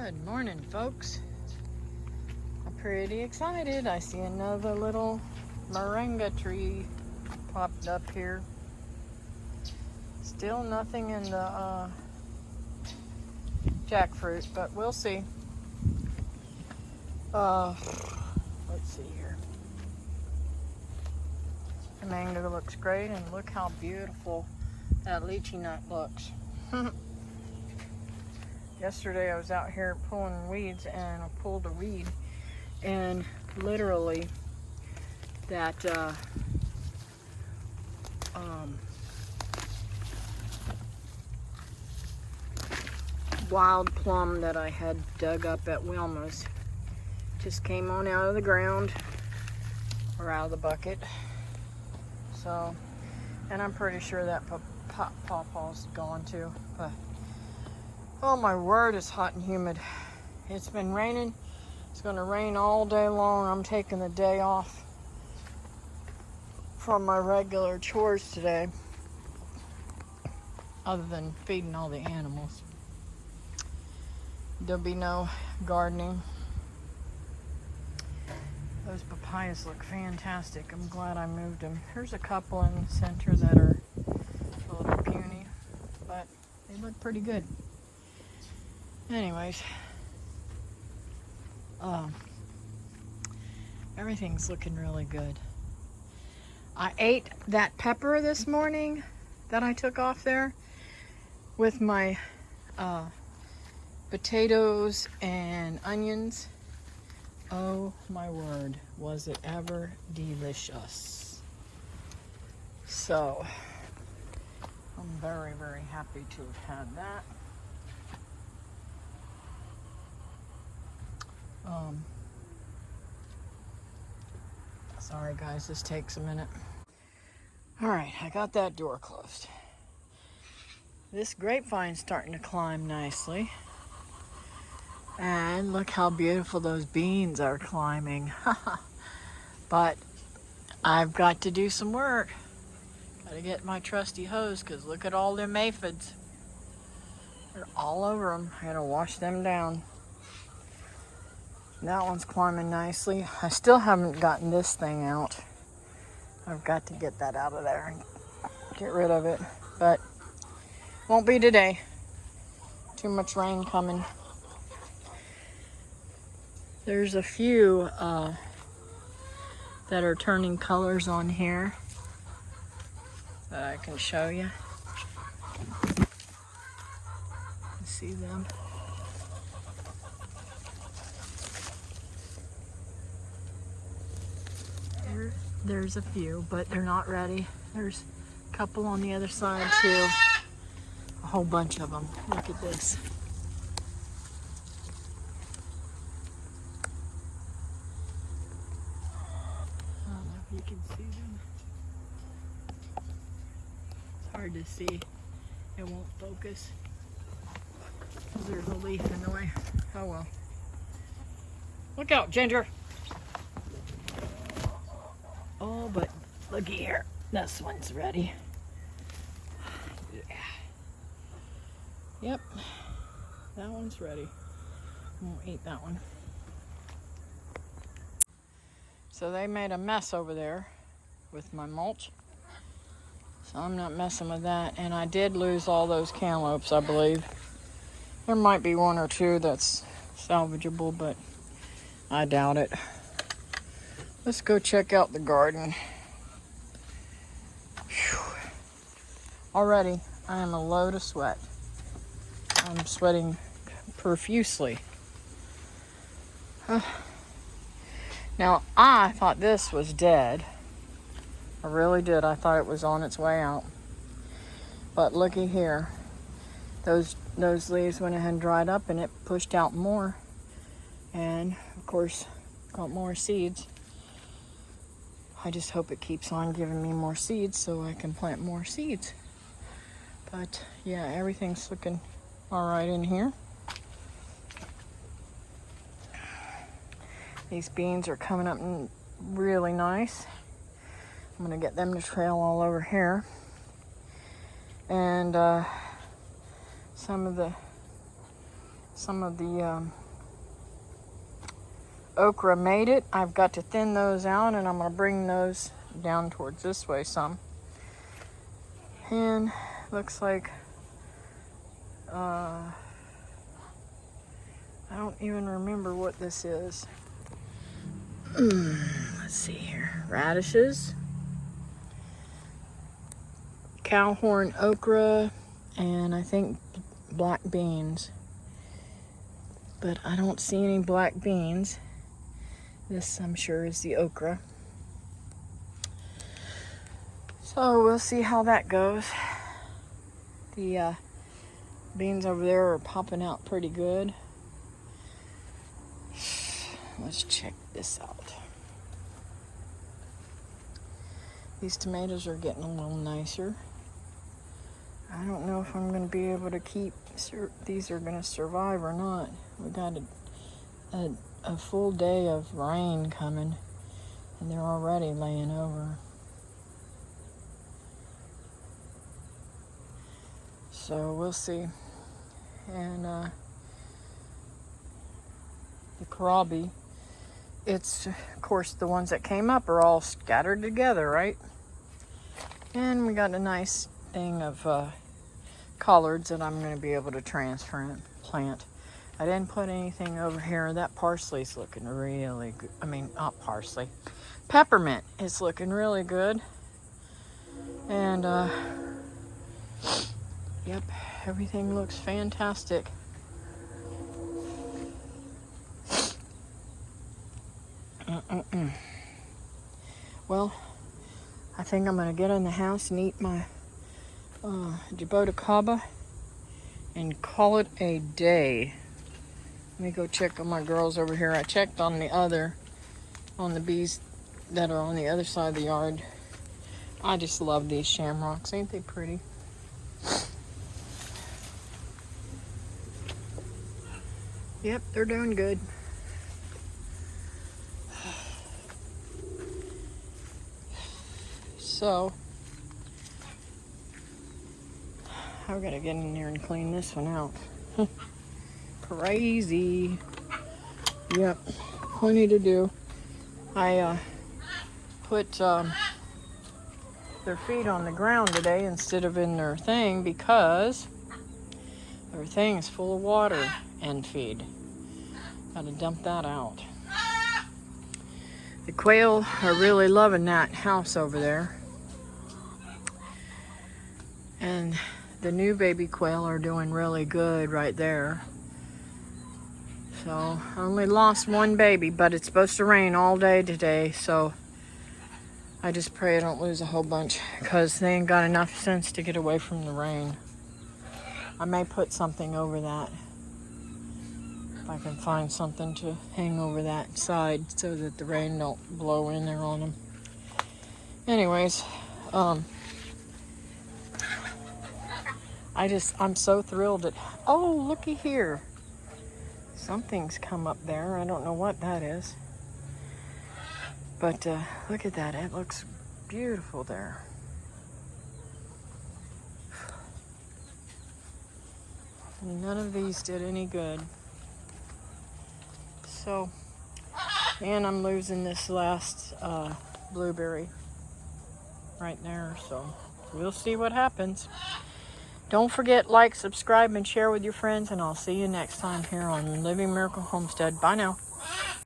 Good morning, folks. I'm pretty excited. I see another little moringa tree popped up here. Still nothing in the jackfruit, but we'll see. Let's see here. The mango looks great, and look how beautiful that lychee nut looks. Yesterday I was out here pulling weeds, and I pulled a weed, and literally that wild plum that I had dug up at Wilma's just came on out of the ground, or out of the bucket. So, and I'm pretty sure that pawpaw's gone too. But oh my word, it's hot and humid. It's been raining. It's going to rain all day long. I'm taking the day off from my regular chores today, other than feeding all the animals. There'll be no gardening. Those papayas look fantastic. I'm glad I moved them. There's a couple in the center that are a little puny, but they look pretty good. Anyways, everything's looking really good. I ate that pepper this morning that I took off there with my potatoes and onions. Oh my word, was it ever delicious. So, I'm very, very happy to have had that. Sorry guys, this takes a minute. Alright, I got that door closed. This grapevine's starting to climb nicely. And look how beautiful those beans are climbing. But I've got to do some work. Got to get my trusty hose, because look at all them aphids. They're all over them. I got to wash them down. That one's climbing nicely. I still haven't gotten this thing out. I've got to get that out of there and get rid of it. But won't be today. Too much rain coming. There's a few that are turning colors on here that I can show you. See them? There's a few, but they're not ready. There's a couple on the other side too. A whole bunch of them. Look at this. I don't know if you can see them. It's hard to see. It won't focus because there's a leaf in the way. Oh well. Look out, Ginger. Oh, but looky here. This one's ready. Yeah. Yep. That one's ready. Won't eat that one. So they made a mess over there with my mulch. So I'm not messing with that. And I did lose all those cantaloupes, I believe. There might be one or two that's salvageable, but I doubt it. Let's go check out the garden. Whew. Already, I am a load of sweat. I'm sweating profusely. Now, I thought this was dead. I really did. I thought it was on its way out. But looky here. Those leaves went ahead and dried up, and it pushed out more. And, of course, got more seeds. I just hope it keeps on giving me more seeds so I can plant more seeds. But yeah, everything's looking all right in here. These beans are coming up really nice. I'm gonna get them to trail all over here. And some of the Some of the okra made it. I've got to thin those out, and I'm going to bring those down towards this way some. And looks like I don't even remember what this is. Let's see here. Radishes, cowhorn okra, and I think black beans. But I don't see any black beans. This, I'm sure, is the okra. So we'll see how that goes. The beans over there are popping out pretty good. Let's check this out. These tomatoes are getting a little nicer. I don't know if I'm going to be able to keep, these are going to survive or not. We got a full day of rain coming, and they're already laying over. So we'll see. And the kohlrabi, it's, of course, the ones that came up are all scattered together, right? And we got a nice thing of collards that I'm going to be able to plant. I didn't put anything over here. That parsley's looking really good. I mean, not parsley. Peppermint is looking really good. And, yep, everything looks fantastic. Well, I think I'm going to get in the house and eat my jabota kaba and call it a day. Let me go check on my girls over here. I checked on the bees that are on the other side of the yard. I just love these shamrocks. Ain't they pretty? Yep, they're doing good. So, I've got to get in there and clean this one out. Crazy. Yep, plenty to do. I put their feet on the ground today instead of in their thing because their thing is full of water and feed. Got to dump that out. The quail are really loving that house over there. And the new baby quail are doing really good right there. So I only lost one baby, but it's supposed to rain all day today, so I just pray I don't lose a whole bunch because they ain't got enough sense to get away from the rain. I may put something over that. If I can find something to hang over that side so that the rain don't blow in there on them. Anyways, I'm so thrilled at, oh, looky here. Something's come up there. I don't know what that is. But look at that. It looks beautiful there. None of these did any good. So, and I'm losing this last blueberry right there. So, we'll see what happens. Don't forget, like, subscribe, and share with your friends, and I'll see you next time here on Living Miracle Homestead. Bye now.